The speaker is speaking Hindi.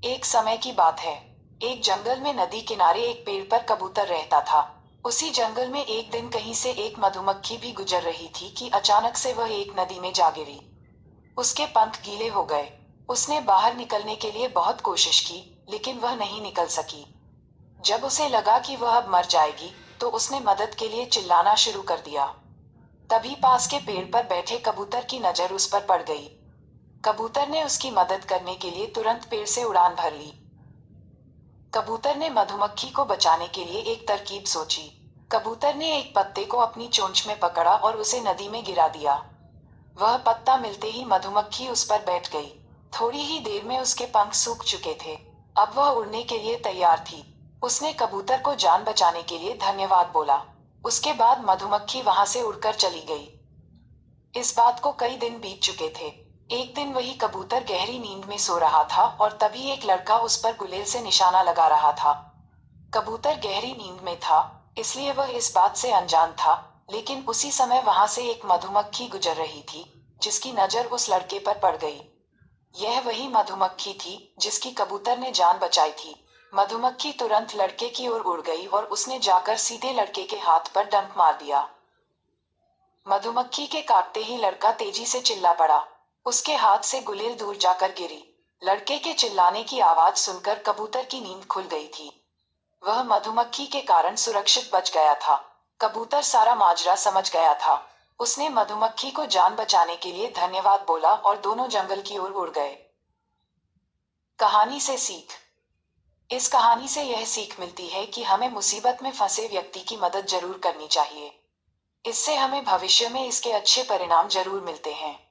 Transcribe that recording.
एक समय की बात है। एक जंगल में नदी किनारे एक पेड़ पर कबूतर रहता था। उसी जंगल में एक दिन कहीं से एक मधुमक्खी भी गुजर रही थी कि अचानक से वह एक नदी में जा गिरी। उसके पंख गीले हो गए। उसने बाहर निकलने के लिए बहुत कोशिश की, लेकिन वह नहीं निकल सकी। जब उसे लगा कि वह अब मर जाएगी, तो उसने मदद के लिए चिल्लाना शुरू कर दिया। तभी पास के पेड़ पर बैठे कबूतर की नजर उस पर पड़ गई। कबूतर ने उसकी मदद करने के लिए तुरंत पेड़ से उड़ान भर ली। कबूतर ने मधुमक्खी को बचाने के लिए एक तरकीब सोची। कबूतर ने एक पत्ते को अपनी चोंच में पकड़ा और उसे नदी में गिरा दिया। वह पत्ता मिलते ही मधुमक्खी उस पर बैठ गई। थोड़ी ही देर में उसके पंख सूख चुके थे। अब वह उड़ने के लिए तैयार थी। उसने कबूतर को जान बचाने के लिए धन्यवाद बोला। उसके बाद मधुमक्खी वहां से उड़कर चली गई। इस बात को कई दिन बीत चुके थे। एक दिन वही कबूतर गहरी नींद में सो रहा था और तभी एक लड़का उस पर गुलेल से निशाना लगा रहा था। कबूतर गहरी नींद में था, इसलिए वह इस बात से अनजान था, लेकिन उसी समय वहां से एक मधुमक्खी गुजर रही थी, जिसकी नजर उस लड़के पर पड़ गई। यह वही मधुमक्खी थी जिसकी कबूतर ने जान बचाई थी। मधुमक्खी तुरंत लड़के की ओर उड़ गई और उसने जाकर सीधे लड़के के हाथ पर डंक मार दिया। मधुमक्खी के काटते ही लड़का तेजी से चिल्ला पड़ा। उसके हाथ से गुलेल दूर जाकर गिरी। लड़के के चिल्लाने की आवाज सुनकर कबूतर की नींद खुल गई थी। वह मधुमक्खी के कारण सुरक्षित बच गया था। कबूतर सारा माजरा समझ गया था। उसने मधुमक्खी को जान बचाने के लिए धन्यवाद बोला और दोनों जंगल की ओर उड़ गए। कहानी से सीख। इस कहानी से यह सीख मिलती है कि हमें मुसीबत में फंसे व्यक्ति की मदद जरूर करनी चाहिए। इससे हमें भविष्य में इसके अच्छे परिणाम जरूर मिलते हैं।